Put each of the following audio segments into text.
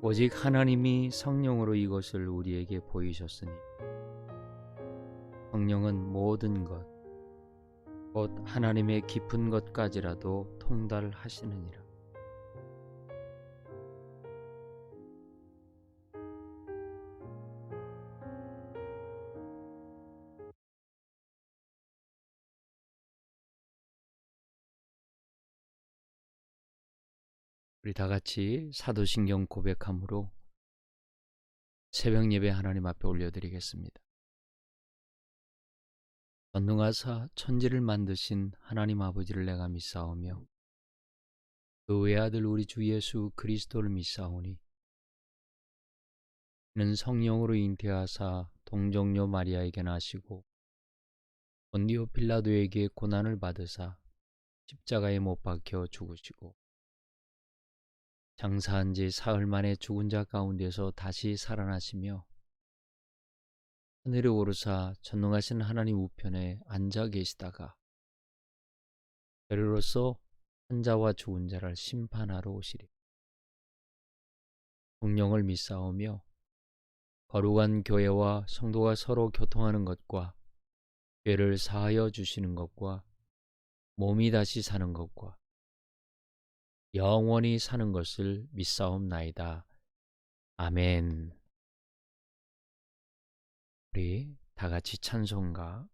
오직 하나님이 성령으로 이것을 우리에게 보이셨으니 성령은 모든 것, 곧 하나님의 깊은 것까지라도 통달하시느니라. 우리 다 같이 사도신경 고백함으로 새벽 예배 하나님 앞에 올려드리겠습니다. 전능하사 천지를 만드신 하나님 아버지를 내가 믿사오며 그 외아들 우리 주 예수 그리스도를 믿사오니 이는 성령으로 잉태하사 동정녀 마리아에게 나시고 본디오 빌라도에게 고난을 받으사 십자가에 못 박혀 죽으시고 장사한 지 사흘 만에 죽은 자 가운데서 다시 살아나시며 하늘에 오르사 전능하신 하나님 우편에 앉아 계시다가 베르로서 산자와 죽은 자를 심판하러 오시리. 성령을 믿사오며 거룩한 교회와 성도가 서로 교통하는 것과 죄를 사하여 주시는 것과 몸이 다시 사는 것과 영원히 사는 것을 믿사옵나이다. 아멘. 우리 다 같이 찬송가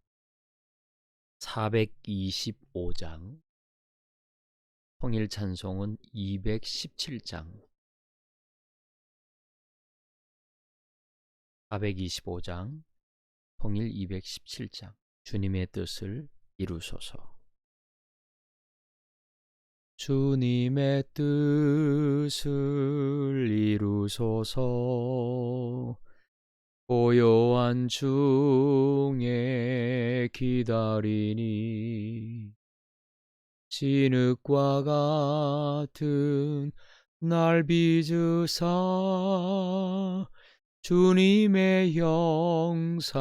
425장, 통일 찬송은 217장, 425장, 통일 217장, 주님의 뜻을 이루소서. 주님의 뜻을 이루소서. 고요한 중에 기다리니 진흙과 같은 날 빚으사 주님의 형상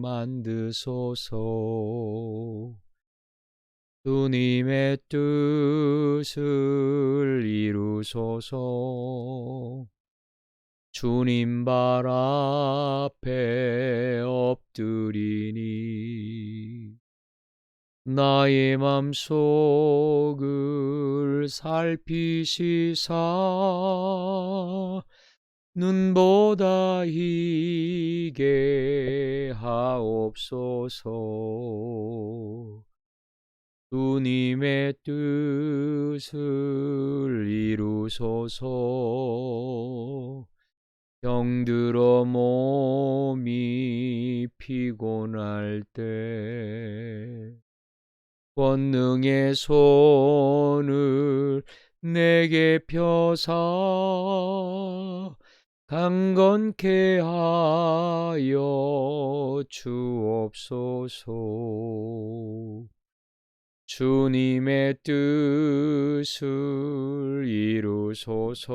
만드소서. 주님의 뜻을 이루소서. 주님 발 앞에 엎드리니 나의 맘속을 살피시사 눈보다 희게 하옵소서. 주님의 뜻을 이루소서. 병들어 몸이 피곤할 때 권능의 손을 내게 펴사 강건케 하여 주옵소서. 주님의 뜻을 이루소서.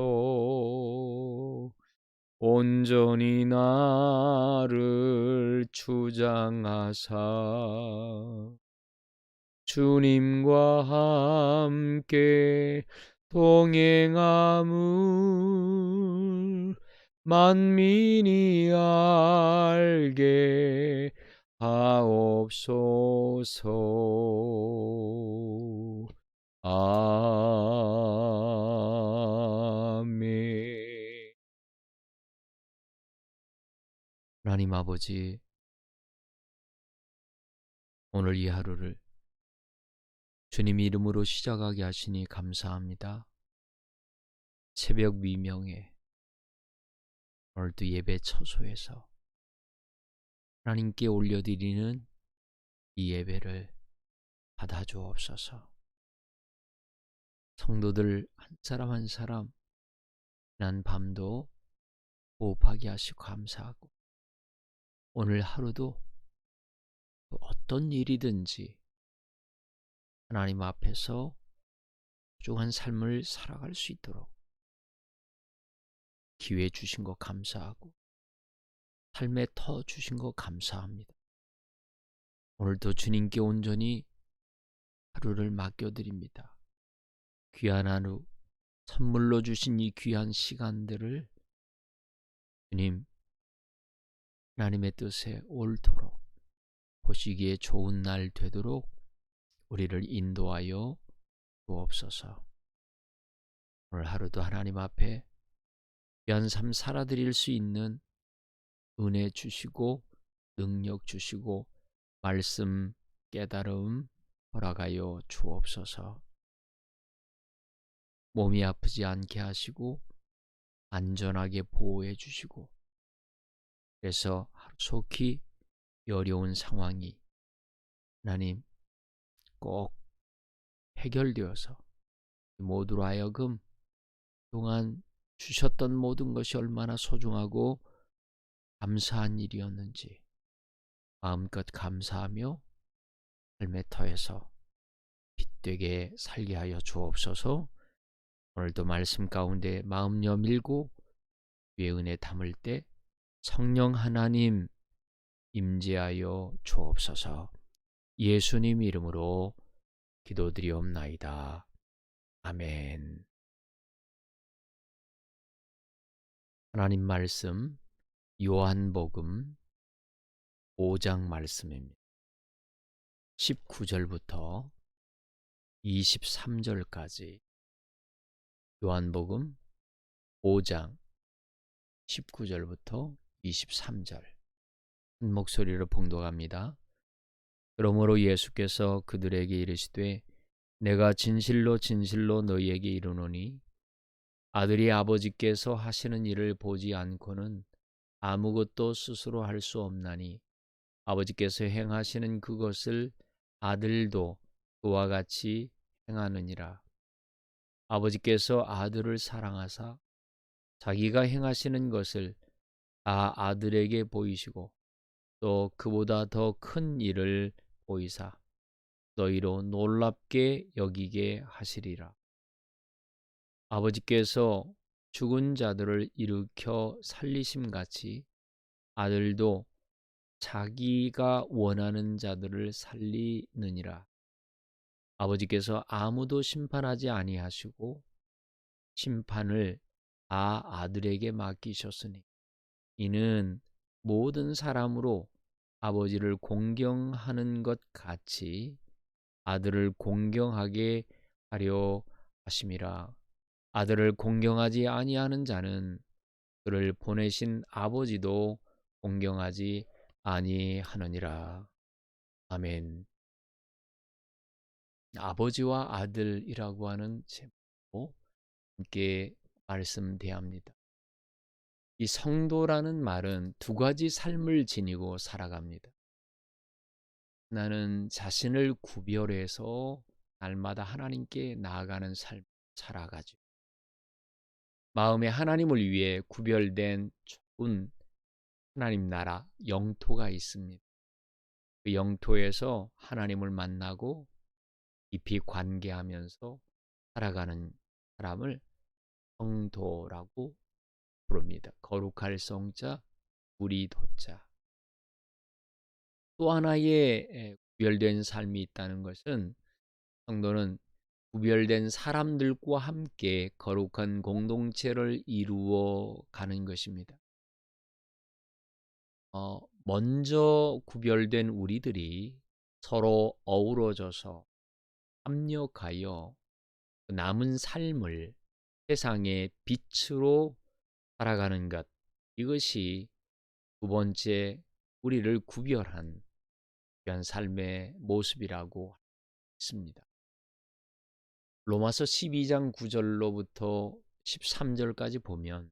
온전히 나를 주장하사 주님과 함께 동행함을 만민이 알게 하옵소서. 아멘. 하나님 아버지, 오늘 이 하루를 주님 이름으로 시작하게 하시니 감사합니다. 새벽 미명에 오늘도 예배 처소에서 하나님께 올려드리는 이 예배를 받아주옵소서. 성도들 한 사람 한 사람 지난 밤도 호흡하게 하시고 감사하고 오늘 하루도 어떤 일이든지 하나님 앞에서 소중한 삶을 살아갈 수 있도록 기회 주신 것 감사하고 삶의 터 주신 것 감사합니다. 오늘도 주님께 온전히 하루를 맡겨드립니다. 귀한 하루 선물로 주신 이 귀한 시간들을 주님, 하나님의 뜻에 옳도록 보시기에 좋은 날 되도록 우리를 인도하여 주옵소서. 오늘 하루도 하나님 앞에 귀한 삶 살아드릴 수 있는 은혜 주시고 능력 주시고 말씀 깨달음 허락하여 주옵소서. 몸이 아프지 않게 하시고 안전하게 보호해 주시고, 그래서 속히 이 어려운 상황이 하나님 꼭 해결되어서 모두로 하여금 그동안 주셨던 모든 것이 얼마나 소중하고 감사한 일이었는지 마음껏 감사하며 삶의 터에서 빛되게 살게 하여 주옵소서. 오늘도 말씀 가운데 마음 여밀고 주의 은혜 담을 때 성령 하나님 임재하여 주옵소서. 예수님 이름으로 기도드리옵나이다. 아멘. 하나님 말씀 요한복음 5장 말씀입니다. 19절부터 23절까지 요한복음 5장 19절부터 23절 한 목소리로 봉독합니다. 그러므로 예수께서 그들에게 이르시되 내가 진실로 진실로 너희에게 이르노니 아들이 아버지께서 하시는 일을 보지 않고는 아무것도 스스로 할 수 없나니 아버지께서 행하시는 그것을 아들도 그와 같이 행하느니라. 아버지께서 아들을 사랑하사 자기가 행하시는 것을 다 아들에게 보이시고 또 그보다 더 큰 일을 보이사 너희로 놀랍게 여기게 하시리라. 아버지께서 죽은 자들을 일으켜 살리심같이 아들도 자기가 원하는 자들을 살리느니라. 아버지께서 아무도 심판하지 아니하시고 심판을 다 아들에게 맡기셨으니 이는 모든 사람으로 아버지를 공경하는 것 같이 아들을 공경하게 하려 하심이라. 아들을 공경하지 아니하는 자는 그를 보내신 아버지도 공경하지 아니하느니라. 아멘. 아버지와 아들이라고 하는 제목으로 함께 말씀대합니다. 이 성도라는 말은 두 가지 삶을 지니고 살아갑니다. 나는 자신을 구별해서 날마다 하나님께 나아가는 삶을 살아가죠. 마음에 하나님을 위해 구별된 좋은 하나님 나라 영토가 있습니다. 그 영토에서 하나님을 만나고 깊이 관계하면서 살아가는 사람을 성도라고 부릅니다. 거룩할 성자, 우리 도자. 또 하나의 구별된 삶이 있다는 것은 성도는 구별된 사람들과 함께 거룩한 공동체를 이루어 가는 것입니다. 먼저 구별된 우리들이 서로 어우러져서 협력하여 남은 삶을 세상의 빛으로 살아가는 것, 이것이 두 번째 우리를 구별한 귀한 삶의 모습이라고 했습니다. 로마서 12장 9절로부터 13절까지 보면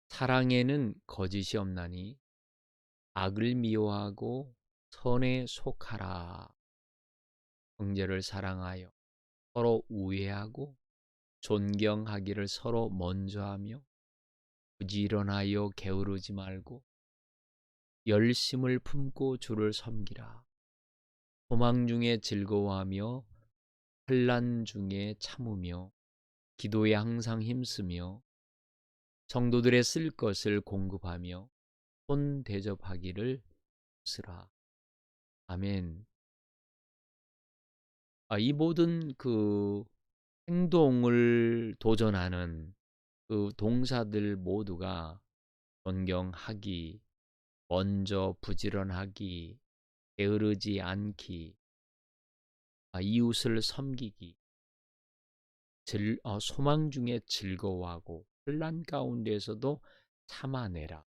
사랑에는 거짓이 없나니 악을 미워하고 선에 속하라. 형제를 사랑하여 서로 우애하고 존경하기를 서로 먼저 하며 부지런하여 게으르지 말고 열심을 품고 주를 섬기라. 소망 중에 즐거워하며 환난 중에 참으며 기도에 항상 힘쓰며 성도들의 쓸 것을 공급하며 손 대접하기를 쓰라. 아멘. 이 모든 행동을 도전하는 그 동사들 모두가 존경하기, 먼저 부지런하기, 게으르지 않기, 이웃을 섬기기, 소망 중에 즐거워하고 혼란 가운데에서도 참아내라.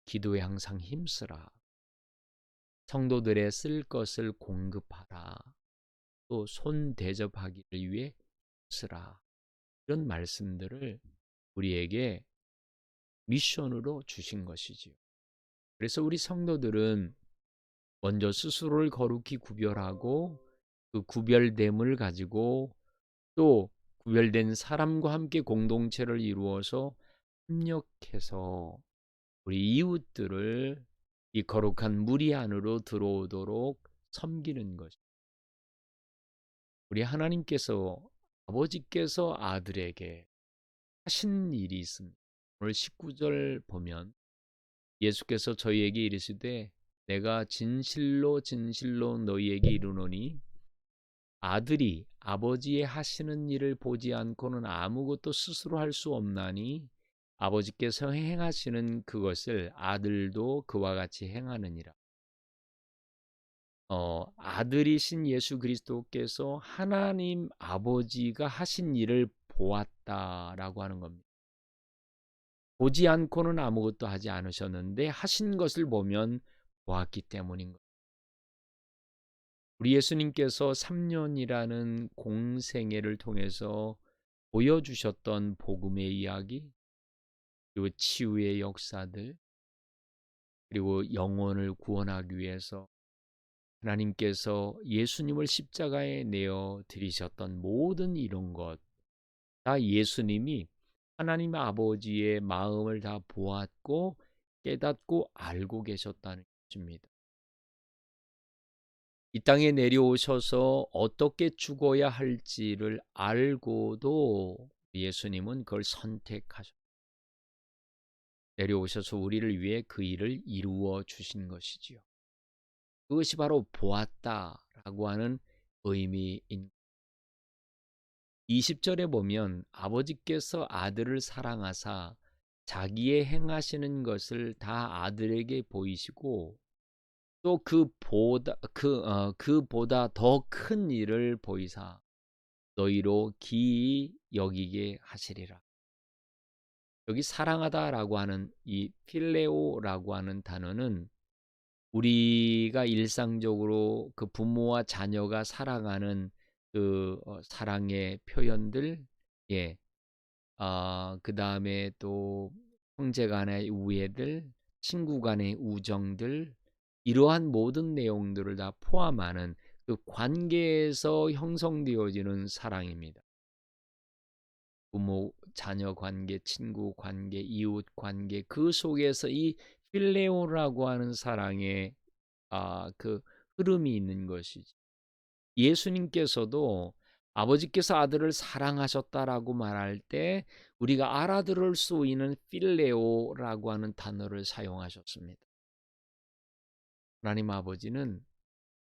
기도에 항상 힘쓰라. 성도들의 쓸 것을 공급하라. 또 손 대접하기를 위해 쓰라. 이런 말씀들을 우리에게 미션으로 주신 것이지요. 그래서 우리 성도들은 먼저 스스로를 거룩히 구별하고 그 구별됨을 가지고 또 구별된 사람과 함께 공동체를 이루어서 협력해서 우리 이웃들을 이 거룩한 무리 안으로 들어오도록 섬기는 것. 우리 하나님께서 아버지께서 아들에게 하신 일이 있습니다. 오늘 19절 보면 예수께서 저희에게 이르시되 내가 진실로 진실로 너희에게 이르노니 아들이 아버지의 하시는 일을 보지 않고는 아무것도 스스로 할 수 없나니 아버지께서 행하시는 그것을 아들도 그와 같이 행하느니라. 아들이신 예수 그리스도께서 하나님 아버지가 하신 일을 보았다라고 하는 겁니다. 보지 않고는 아무것도 하지 않으셨는데 하신 것을 보면 보았기 때문인 거예요. 우리 예수님께서 3년이라는 공생애를 통해서 보여주셨던 복음의 이야기, 그리고 치유의 역사들, 그리고 영혼을 구원하기 위해서 하나님께서 예수님을 십자가에 내어 드리셨던 모든 이런 것, 다 예수님이 하나님 아버지의 마음을 다 보았고 깨닫고 알고 계셨다는 것입니다. 이 땅에 내려오셔서 어떻게 죽어야 할지를 알고도 예수님은 그걸 선택하셨습니다. 내려오셔서 우리를 위해 그 일을 이루어 주신 것이지요. 그것이 바로 보았다라고 하는 의미인 20절에 보면 아버지께서 아들을 사랑하사 자기의 행하시는 것을 다 아들에게 보이시고 또 그보다 더 큰 일을 보이사 너희로 기이 여기게 하시리라. 여기 사랑하다라고 하는 이 필레오라고 하는 단어는 우리가 일상적으로 그 부모와 자녀가 사랑하는 그 사랑의 표현들, 예, 그 다음에 또 형제 간의 우애들, 친구 간의 우정들, 이러한 모든 내용들을 다 포함하는 그 관계에서 형성되어지는 사랑입니다. 부모, 자녀 관계, 친구 관계, 이웃 관계, 그 속에서 이 필레오라고 하는 사랑의 그 흐름이 있는 것이지. 예수님께서도 아버지께서 아들을 사랑하셨다라고 말할 때 우리가 알아들을 수 있는 필레오라고 하는 단어를 사용하셨습니다. 하나님 아버지는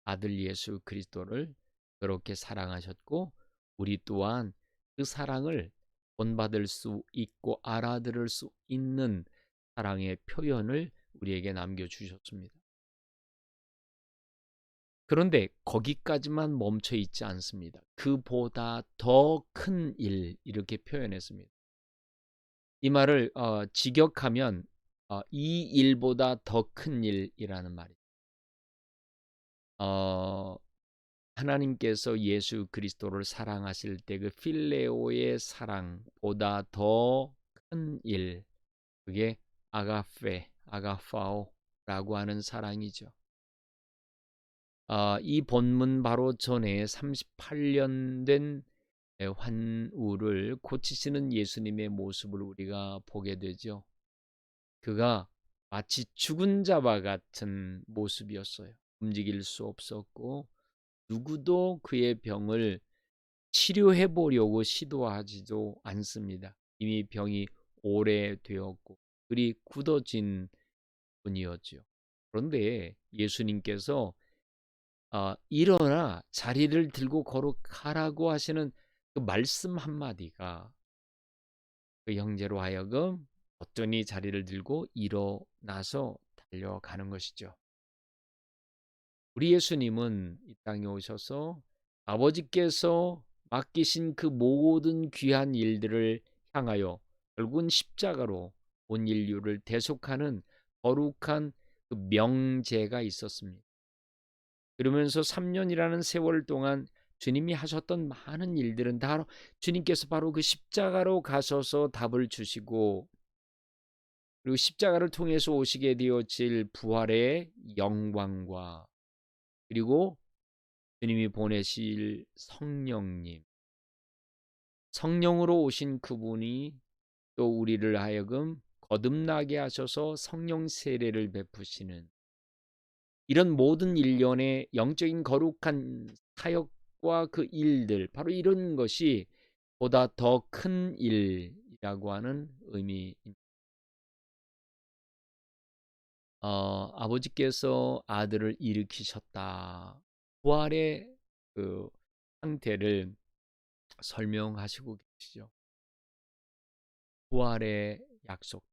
아들 예수 그리스도를 그렇게 사랑하셨고 우리 또한 그 사랑을 본받을 수 있고 알아들을 수 있는 사랑의 표현을 우리에게 남겨주셨습니다. 그런데 거기까지만 멈춰 있지 않습니다. 그보다 더 큰 일, 이렇게 표현했습니다. 이 말을 직역하면 이 일보다 더 큰 일이라는 말이에요. 하나님께서 예수 그리스도를 사랑하실 때 그 필레오의 사랑보다 더 큰 일, 그게 아가파오라고 하는 사랑이죠. 이 본문 바로 전에 38년 된 환우를 고치시는 예수님의 모습을 우리가 보게 되죠. 그가 마치 죽은 자와 같은 모습이었어요. 움직일 수 없었고 누구도 그의 병을 치료해 보려고 시도하지도 않습니다. 이미 병이 오래되었고 그리 굳어진 분이었죠. 그런데 예수님께서 일어나 자리를 들고 걸어가라고 하시는 그 말씀 한마디가 그 형제로 하여금 어떠니 자리를 들고 일어나서 달려가는 것이죠. 우리 예수님은 이 땅에 오셔서 아버지께서 맡기신 그 모든 귀한 일들을 향하여 결국은 십자가로 온 인류를 대속하는 거룩한 그 명제가 있었습니다. 그러면서 3년이라는 세월 동안 주님이 하셨던 많은 일들은 다 주님께서 바로 그 십자가로 가셔서 답을 주시고, 그리고 십자가를 통해서 오시게 되어질 부활의 영광과, 그리고 주님이 보내실 성령님, 성령으로 오신 그분이 또 우리를 하여금 거듭나게 하셔서 성령 세례를 베푸시는 이런 모든 일련의 영적인 거룩한 사역과 그 일들, 바로 이런 것이 보다 더 큰 일이라고 하는 의미입니다. 아버지께서 아들을 일으키셨다. 부활의 그 상태를 설명하시고 계시죠. 부활의 약속.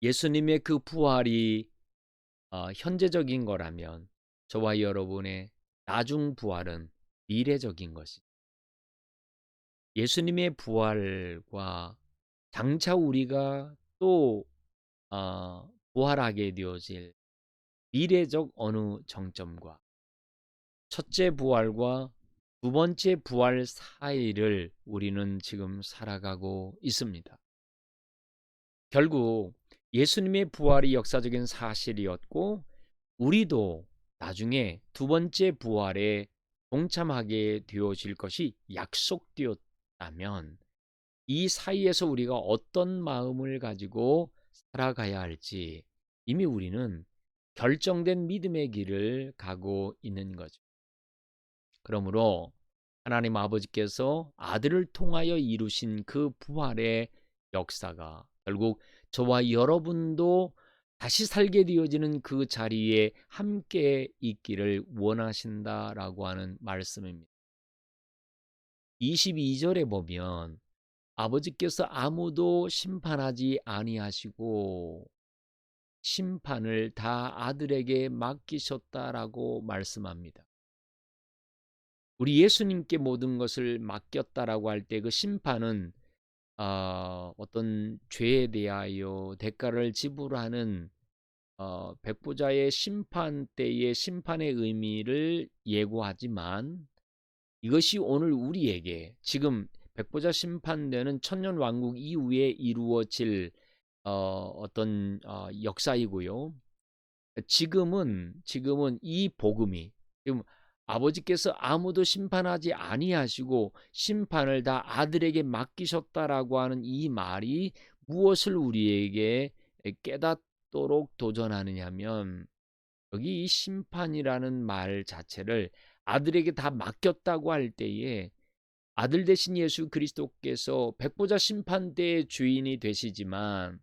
예수님의 그 부활이 현재적인 거라면 저와 여러분의 나중 부활은 미래적인 것이. 예수님의 부활과 장차 우리가 또 부활하게 되어질 미래적 어느 정점과 첫째 부활과 두 번째 부활 사이를 우리는 지금 살아가고 있습니다. 결국 예수님의 부활이 역사적인 사실이었고, 우리도 나중에 두 번째 부활에 동참하게 되어질 것이 약속되었다면, 이 사이에서 우리가 어떤 마음을 가지고 살아가야 할지 이미 우리는 결정된 믿음의 길을 가고 있는 거죠. 그러므로 하나님 아버지께서 아들을 통하여 이루신 그 부활의 역사가 결국 저와 여러분도 다시 살게 되어지는 그 자리에 함께 있기를 원하신다라고 하는 말씀입니다. 22절에 보면 아버지께서 아무도 심판하지 아니하시고 심판을 다 아들에게 맡기셨다라고 말씀합니다. 우리 예수님께 모든 것을 맡겼다라고 할 때 그 심판은 어떤 죄에 대하여 대가를 지불하는 백보자의 심판 때의 심판의 의미를 예고하지만, 이것이 오늘 우리에게 지금 백보자 심판되는 천년 왕국 이후에 이루어질 어떤 역사이고요. 지금은 이 복음이 지금 아버지께서 아무도 심판하지 아니하시고 심판을 다 아들에게 맡기셨다라고 하는 이 말이 무엇을 우리에게 깨닫도록 도전하느냐면, 여기 이 심판이라는 말 자체를 아들에게 다 맡겼다고 할 때에 아들 대신 예수 그리스도께서 백보자 심판대의 주인이 되시지만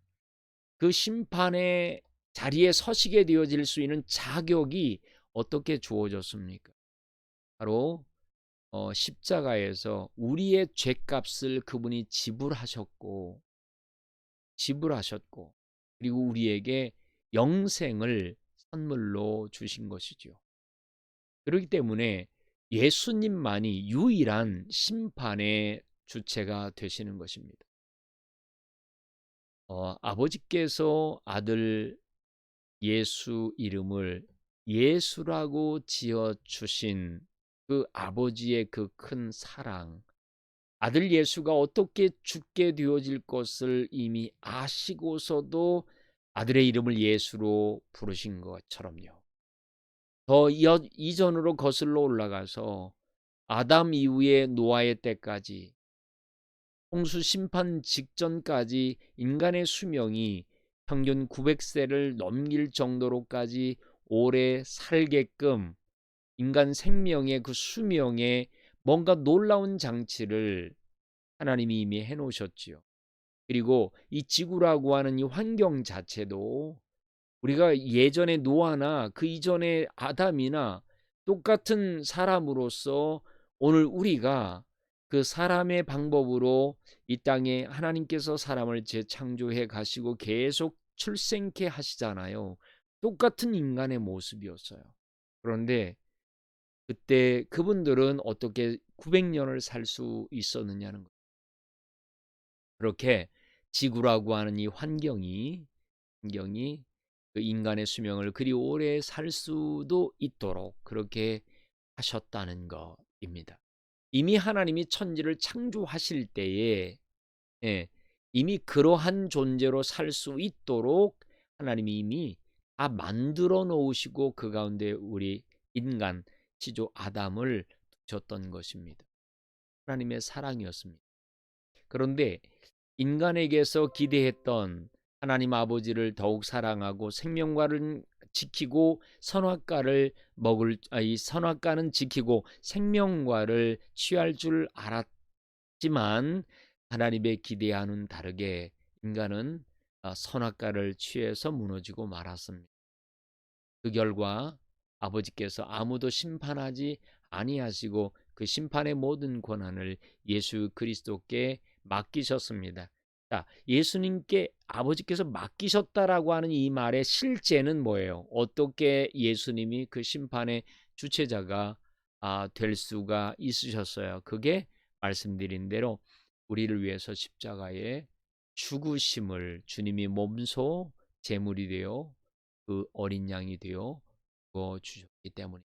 그 심판의 자리에 서시게 되어질 수 있는 자격이 어떻게 주어졌습니까? 바로 십자가에서 우리의 죄값을 그분이 지불하셨고 그리고 우리에게 영생을 선물로 주신 것이죠. 그렇기 때문에 예수님만이 유일한 심판의 주체가 되시는 것입니다. 아버지께서 아들 예수 이름을 예수라고 지어주신 그 아버지의 그 큰 사랑, 아들 예수가 어떻게 죽게 되어질 것을 이미 아시고서도 아들의 이름을 예수로 부르신 것처럼요. 더 이전으로 거슬러 올라가서 아담 이후에 노아의 때까지, 홍수 심판 직전까지 인간의 수명이 평균 900세를 넘길 정도로까지 오래 살게끔 인간 생명의 그 수명에 뭔가 놀라운 장치를 하나님이 이미 해놓으셨지요. 그리고 이 지구라고 하는 이 환경 자체도 우리가 예전에 노아나 그 이전에 아담이나 똑같은 사람으로서 오늘 우리가 그 사람의 방법으로 이 땅에 하나님께서 사람을 재창조해 가시고 계속 출생케 하시잖아요. 똑같은 인간의 모습이었어요. 그런데 그때 그분들은 어떻게 900년을 살 수 있었느냐는 거예요. 그렇게 지구라고 하는 이 환경이 그 인간의 수명을 그리 오래 살 수도 있도록 그렇게 하셨다는 것입니다. 이미 하나님이 천지를 창조하실 때에 예, 이미 그러한 존재로 살 수 있도록 하나님이 이미 다 만들어 놓으시고 그 가운데 우리 인간 시조 아담을 두셨던 것입니다. 하나님의 사랑이었습니다. 그런데 인간에게서 기대했던 하나님 아버지를 더욱 사랑하고 생명과를 지키고 선악과를 이 선악과는 지키고 생명과를 취할 줄 알았지만 하나님의 기대와는 다르게 인간은 선악과를 취해서 무너지고 말았습니다. 그 결과 아버지께서 아무도 심판하지 아니하시고 그 심판의 모든 권한을 예수 그리스도께 맡기셨습니다. 자, 예수님께 아버지께서 맡기셨다라고 하는 이 말의 실제는 뭐예요? 어떻게 예수님이 그 심판의 주체자가 될 수가 있으셨어요? 그게 말씀드린 대로 우리를 위해서 십자가에 죽으심을 주님이 몸소 제물이 되어 그 어린 양이 되어 주어 주셨기 때문입니다.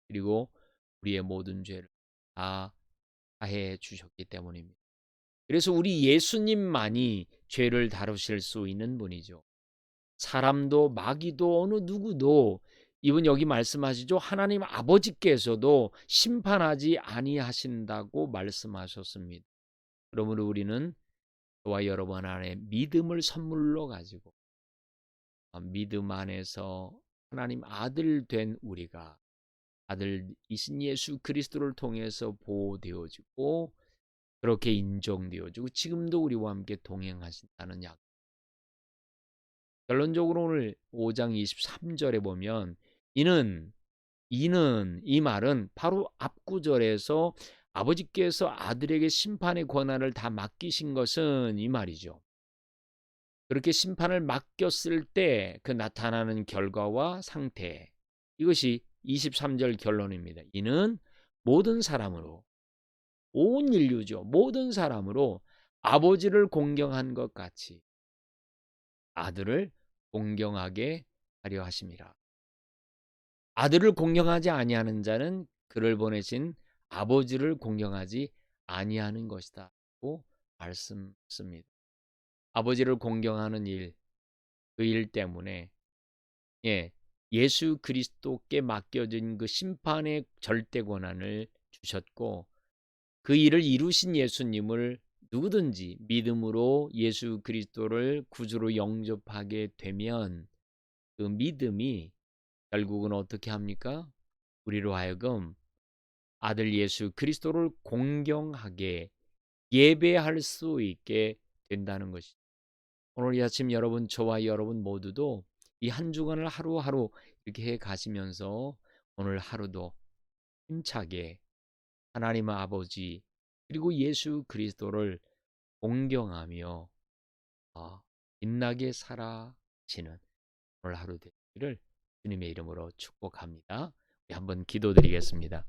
그리고 우리의 모든 죄를 다 사해 주셨기 때문입니다. 그래서 우리 예수님만이 죄를 다루실 수 있는 분이죠. 사람도 마귀도 어느 누구도 이분 여기 말씀하시죠. 하나님 아버지께서도 심판하지 아니하신다고 말씀하셨습니다. 그러므로 우리는 저와 여러분 안에 믿음을 선물로 가지고 믿음 안에서 하나님 아들 된 우리가 아들이신 예수 그리스도를 통해서 보호되어지고 그렇게 인정되어지고 지금도 우리와 함께 동행하신다는 약. 결론적으로 오늘 5장 23절에 보면 이는 이 말은 바로 앞구절에서 아버지께서 아들에게 심판의 권한을 다 맡기신 것은 이 말이죠. 그렇게 심판을 맡겼을 때 그 나타나는 결과와 상태, 이것이 23절 결론입니다. 이는 모든 사람으로, 온 인류죠. 모든 사람으로 아버지를 공경한 것 같이 아들을 공경하게 하려 하심이라. 아들을 공경하지 아니하는 자는 그를 보내신 아버지를 공경하지 아니하는 것이다고 말씀했습니다. 아버지를 공경하는 일, 그 일 때문에 예수 그리스도께 맡겨진 그 심판의 절대 권한을 주셨고 그 일을 이루신 예수님을 누구든지 믿음으로 예수 그리스도를 구주로 영접하게 되면 그 믿음이 결국은 어떻게 합니까? 우리로 하여금 아들 예수 그리스도를 공경하게 예배할 수 있게 된다는 것이죠. 오늘 이 아침 여러분, 저와 여러분 모두도 이 한 주간을 하루하루 이렇게 해 가시면서 오늘 하루도 힘차게 하나님 아버지 그리고 예수 그리스도를 공경하며 빛나게 살아지는 오늘 하루 되기를 주님의 이름으로 축복합니다. 우리 한번 기도드리겠습니다.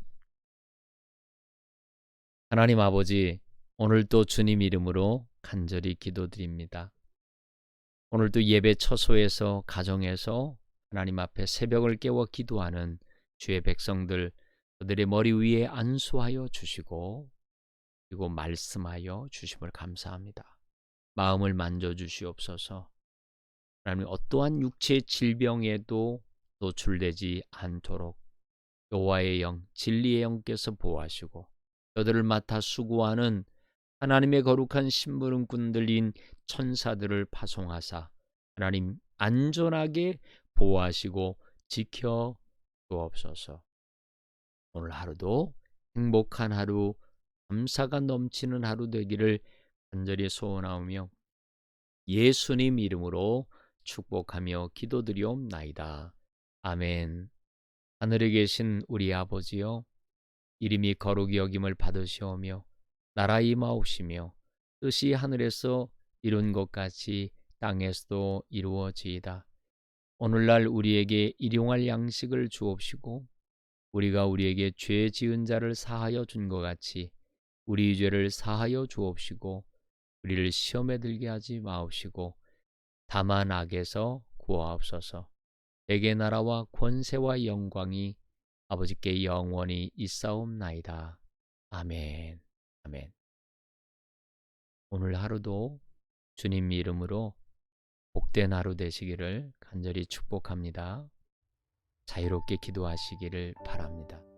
하나님 아버지, 오늘도 주님 이름으로 간절히 기도드립니다. 오늘도 예배 처소에서 가정에서 하나님 앞에 새벽을 깨워 기도하는 주의 백성들 그들의 머리 위에 안수하여 주시고 그리고 말씀하여 주심을 감사합니다. 마음을 만져주시옵소서. 하나님 어떠한 육체의 질병에도 노출되지 않도록 여호와의 영, 진리의 영께서 보호하시고 저들을 맡아 수고하는 하나님의 거룩한 심부름꾼들인 천사들을 파송하사 하나님 안전하게 보호하시고 지켜 주옵소서. 오늘 하루도 행복한 하루, 감사가 넘치는 하루 되기를 간절히 소원하오며 예수님 이름으로 축복하며 기도드리옵나이다. 아멘. 하늘에 계신 우리 아버지여, 이름이 거룩히 여김을 받으시오며 나라 임하옵시며 뜻이 하늘에서 이룬 것 같이 땅에서도 이루어지이다. 오늘날 우리에게 일용할 양식을 주옵시고 우리가 우리에게 죄 지은 자를 사하여 준 것 같이 우리 죄를 사하여 주옵시고 우리를 시험에 들게 하지 마옵시고 다만 악에서 구하옵소서. 대개 나라와 권세와 영광이 아버지께 영원히 있사옵나이다. 아멘. 아멘. 오늘 하루도 주님 이름으로 복된 하루 되시기를 간절히 축복합니다. 자유롭게 기도하시기를 바랍니다.